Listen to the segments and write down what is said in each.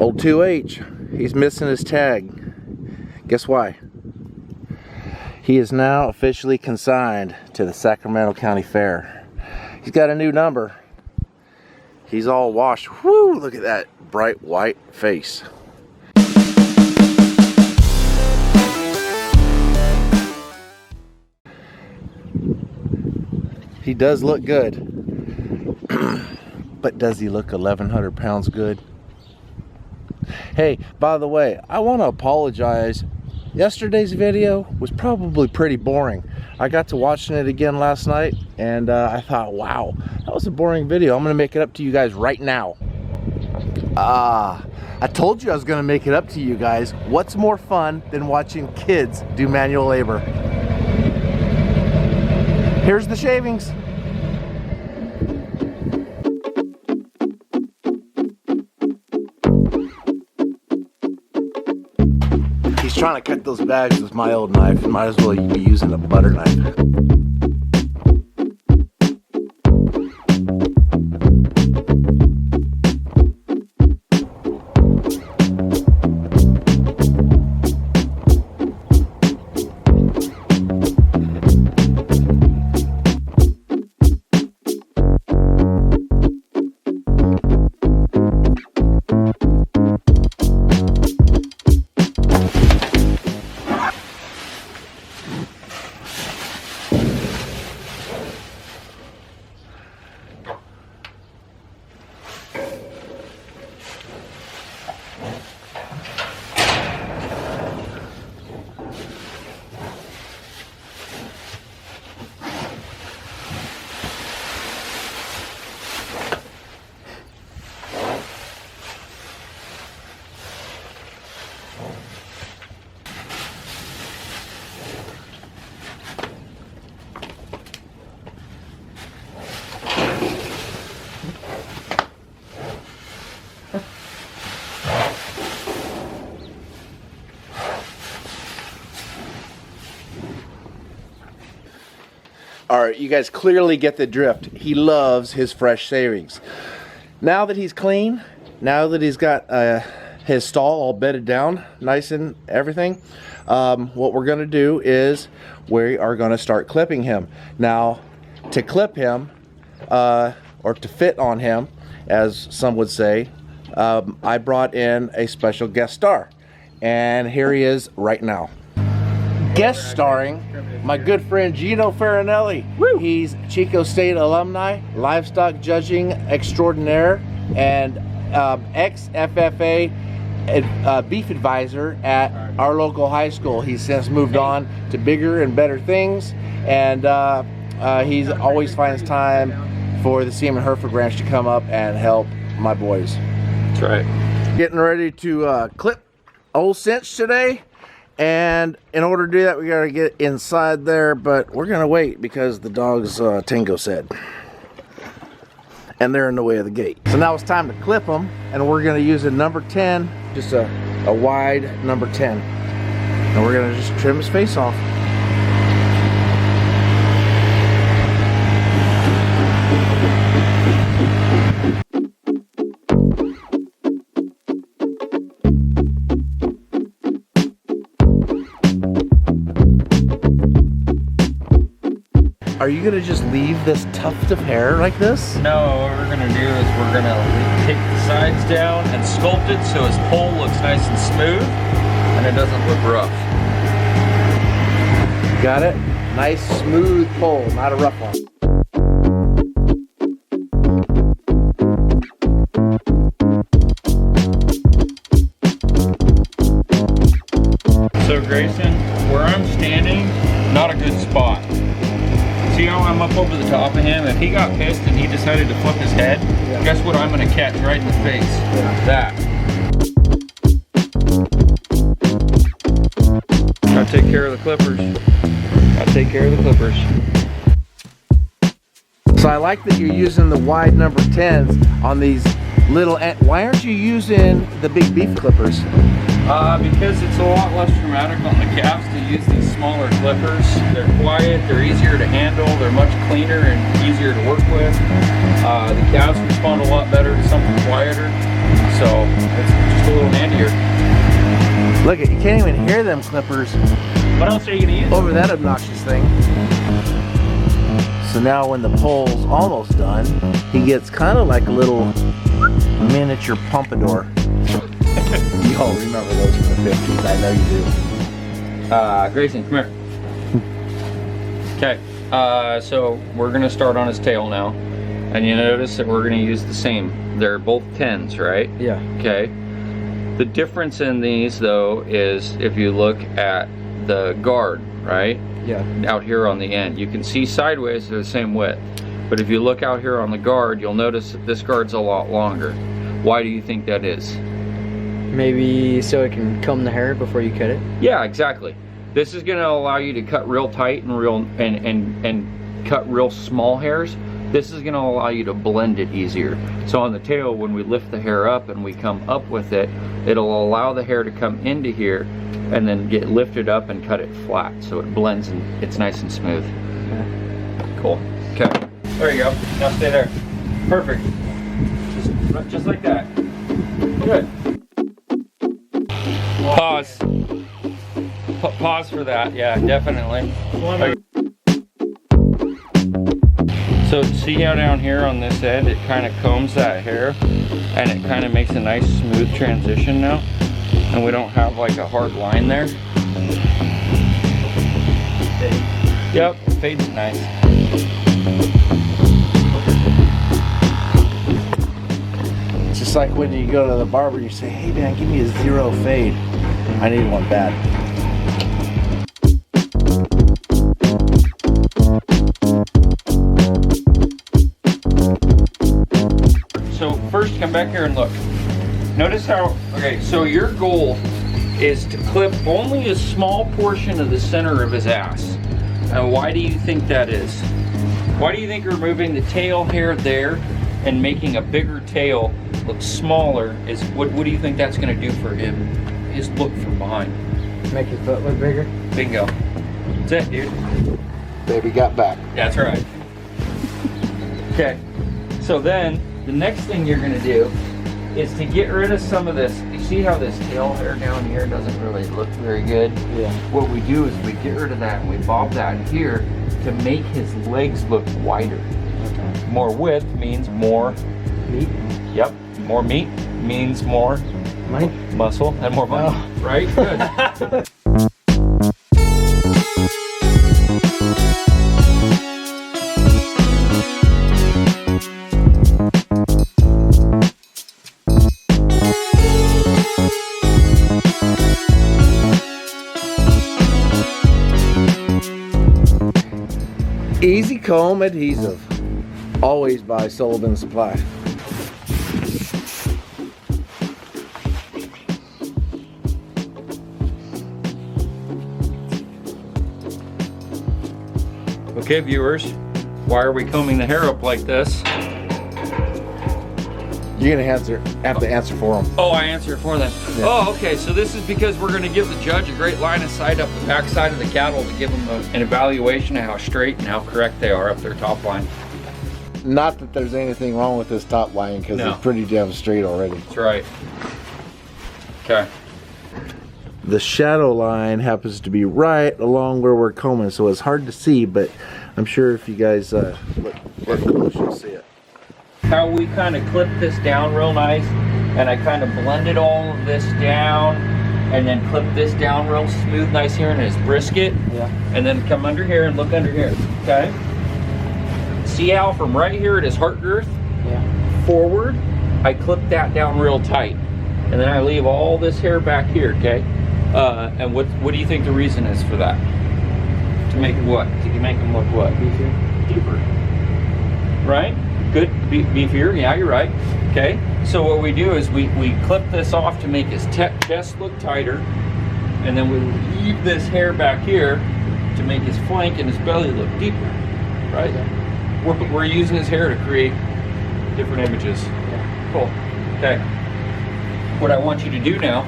Old 2H, he's missing his tag. Guess why? He is now officially consigned to the Sacramento County Fair. He's got a new number. He's all washed. Whoo, look at that bright white face. He does look good. But does he look 1,100 pounds good? Hey, by the way, I want to apologize. Yesterday's video was probably pretty boring. I got to watching it again last night and I thought, wow, that was a boring video. I'm gonna make it up to you guys right now. I told you I was gonna make it up to you guys. What's more fun than watching kids do manual labor? Here's the shavings. He's trying to cut those bags with my old knife. Might as well be using a butter knife. All right, you guys clearly get the drift. He loves his fresh shavings. Now that he's clean, now that he's got his stall all bedded down, nice and everything, what we're gonna do is we are gonna start clipping him. Now, to clip him, or to fit on him, as some would say, I brought in a special guest star. And here he is right now. Guest starring my good friend Gino Farinelli. Woo! He's Chico State alumni, livestock judging extraordinaire, and ex-FFA beef advisor at our local high school. He's since moved on to bigger and better things, and he's always finds time for the Seaman Hereford branch to come up and help my boys. That's right. Getting ready to clip old Cinch today. And in order to do that, we gotta get inside there, but we're gonna wait because the dog's Tango said. And they're in the way of the gate. So now it's time to clip them, and we're gonna use a number 10, just a wide number 10. And we're gonna just trim his face off. Are you gonna just leave this tuft of hair like this? No, what we're gonna do is we're gonna take the sides down and sculpt it so his pole looks nice and smooth and it doesn't look rough. Got it? Nice smooth pole, not a rough one. So Grayson, where I'm standing, not a good spot. See how I'm up over the top of him? If he got pissed and he decided to flip his head, guess what I'm gonna catch right in the face? That. Gotta take care of the clippers. Gotta take care of the clippers. So I like that you're using the wide number 10s on these little, why aren't you using the big beef clippers? Because it's a lot less traumatic on the calves to use these smaller clippers. They're quiet, they're easier to handle, they're much cleaner and easier to work with. The calves respond a lot better to something quieter. So it's just a Look at, you can't even hear them clippers What else are you gonna use? over that obnoxious thing. So now when the pole's almost done, he gets kind of like a little miniature pompadour. Y'all remember those from the 50s, I know you do. Grayson, come here. Okay, so we're gonna start on his tail now. And you notice that we're gonna use the same. They're both 10s, right? Yeah. Okay. The difference in these though is if you look at the guard, right? Yeah. Out here on the end. You can see sideways they're the same width. But if you look out here on the guard, you'll notice that this guard's a lot longer. Why do you think that is? Maybe so it can comb the hair before you cut it? Yeah, exactly. This is gonna allow you to cut real tight and real and cut real small hairs. This is gonna allow you to blend it easier. So on the tail, when we lift the hair up and we come up with it, it'll allow the hair to come into here and then get lifted up and cut it flat. So it blends and it's nice and smooth. Yeah. Cool. Okay. There you go. Now stay there. Perfect. Just like that. Good. Pause. Pause for that. Yeah, definitely. Okay. So see how down here on this end it kind of combs that hair and it kind of makes a nice smooth transition now, and we don't have like a hard line there. Yep, fades nice. It's just like when you go to the barber and you say, hey man, give me a 0 fade. I need one bad. So first come back here and look. Notice how, okay, so your goal is to clip only a small portion of the center of his ass. And why do you think that is? Why do you think removing the tail hair there and making a bigger tail look smaller is, what do you think that's gonna do for him, his look from behind? Make his butt look bigger? Bingo. That's it, dude. Baby got back. That's right. Okay, so then the next thing you're gonna do is to get rid of some of this. You see how this tail hair down here doesn't really look very good? Yeah. What we do is we get rid of that and we bob that here to make his legs look wider. Okay. More width means more Meat? Yep, more meat means more Money? muscle and more money, right? Good. Easy Comb Adhesive. Always buy Sullivan Supply. Okay, viewers, why are we combing the hair up like this? You're gonna have to answer for them. Oh, I answer it for them. Yeah. Oh, okay, so this is because we're gonna give the judge a great line of sight up the back side of the cattle to give them an evaluation of how straight and how correct they are up their top line. Not that there's anything wrong with this top line, because No. it's pretty damn straight already. That's right. Okay. The shadow line happens to be right along where we're combing, so it's hard to see, but I'm sure if you guys look close, you'll see it. How we kind of clip this down real nice, and I kind of blended all of this down, and then clip this down real smooth, nice here in his brisket. Yeah. And then come under here and look under here, okay? See how from right here at his heart girth Yeah. forward, I clip that down real tight. And then I leave all this hair back here, okay? And what do you think the reason is for that? To make what? To make him look what? Beefier? Deeper. Right? Good. Beefier. Yeah, you're right. Okay. So what we do is we clip this off to make his chest look tighter, and then we leave this hair back here to make his flank and his belly look deeper. Right? We're using his hair to create different images. Yeah. Cool. Okay. What I want you to do now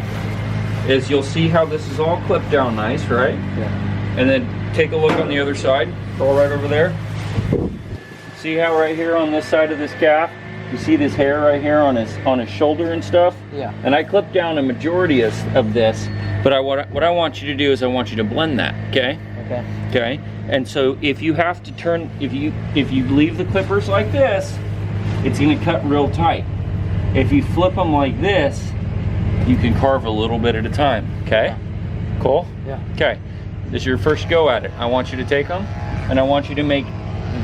is you'll see how this is all clipped down nice, right? Yeah. And then take a look on the other side. Go right over there. See how right here on this side of this calf, you see this hair right here on his shoulder and stuff? Yeah. And I clipped down a majority of this But what I want you to do is I want you to blend that, okay? Okay. Okay. And so if you have to turn, if you leave the clippers like this, it's gonna cut real tight. If you flip them like this, you can carve a little bit at a time, okay? Yeah. Cool? Yeah. Okay, this is your first go at it. I want you to take them, and I want you to make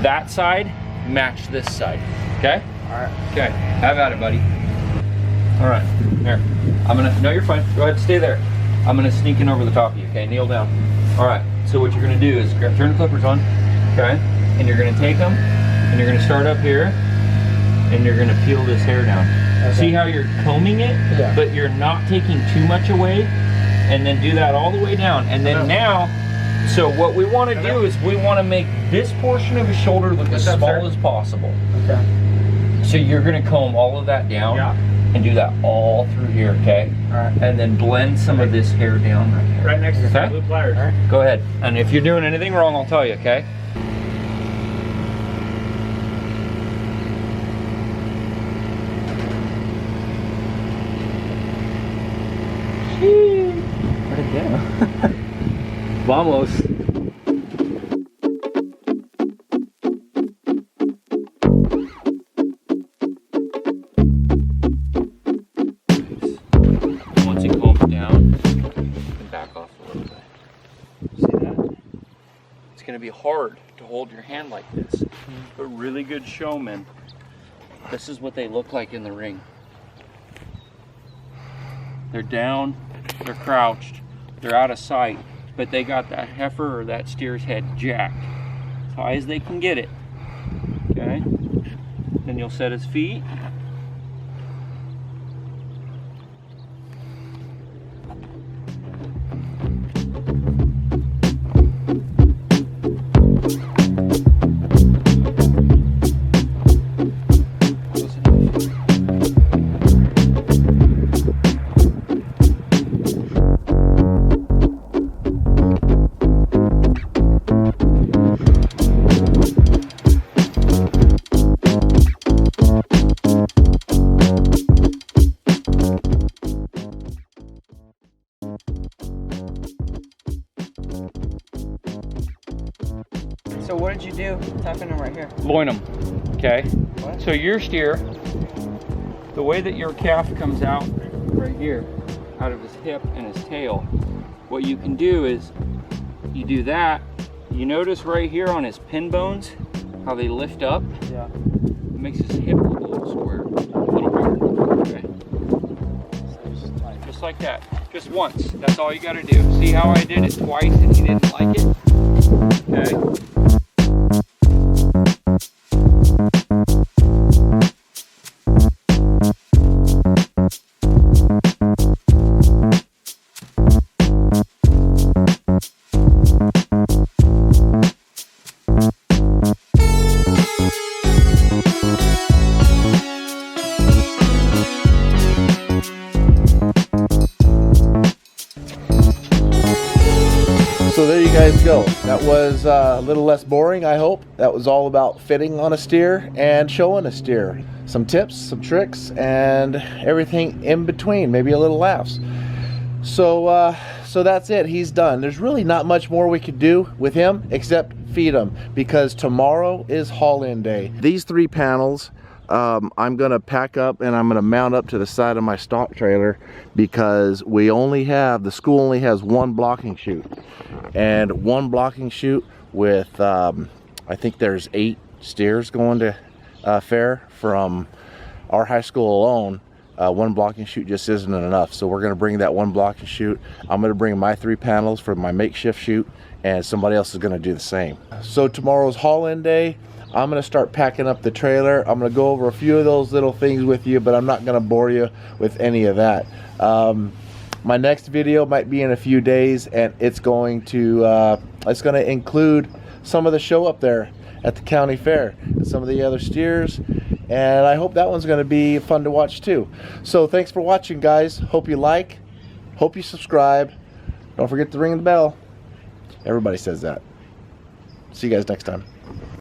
that side match this side, okay? All right. Okay, have at it, buddy. All right, here. No, you're fine. Go ahead, stay there. I'm gonna sneak in over the top of you, okay? Kneel down. All right, so what you're gonna do is turn the clippers on, okay? And you're gonna take them, and you're gonna start up here, and you're gonna peel this hair down. Okay. See how you're combing it, yeah, but you're not taking too much away, and then do that all the way down. And then now, so what we wanna do is we wanna make this portion of his shoulder look as small as possible. Okay. So you're gonna comb all of that down, Yeah. and do that all through here, okay? All right. And then blend some of this hair down right here. Right next to the Okay. blue pliers. All right. Go ahead. And if you're doing anything wrong, I'll tell you, okay? Where'd it go? Vamos. Once it combs down, you can back off a little bit. See that? It's going to be hard to hold your hand like this. But really good showmen, this is what they look like in the ring. They're down, they're crouched, they're out of sight, but they got that heifer or that steer's head jacked as high as they can get it. Okay? Then you'll set his feet. So what did you do? Tapping them right here. Loin them, okay? What? So your steer, the way that your calf comes out right here, out of his hip and his tail, what you can do is, you do that, you notice right here on his pin bones, how they lift up? Yeah. It makes his hip look a little square, a little bigger, okay? Just like that, just once, that's all you gotta do. See how I did it twice and he didn't like it? Okay. So there you guys go. That was a little less boring, I hope. That was all about fitting on a steer and showing a steer. Some tips, some tricks, and everything in between, maybe a little laughs. So that's it, he's done. There's really not much more we could do with him except feed him, because tomorrow is haul-in day. These 3 panels, I'm gonna pack up and I'm gonna mount up to the side of my stock trailer, because the school only has 1 blocking chute, and 1 blocking chute with I think there's 8 steers going to fair from our high school alone. 1 blocking chute just isn't enough, so we're gonna bring that 1 blocking chute. I'm gonna bring my 3 panels for my makeshift chute, and somebody else is gonna do the same. So tomorrow's haul-in day. I'm gonna start packing up the trailer. I'm gonna go over a few of those little things with you, but I'm not gonna bore you with any of that. My next video might be in a few days, and it's going to include some of the show up there at the county fair and some of the other steers, and I hope that one's going to be fun to watch too. So thanks for watching, guys. Hope you like, hope you subscribe. Don't forget to ring the bell. Everybody says that. See you guys next time.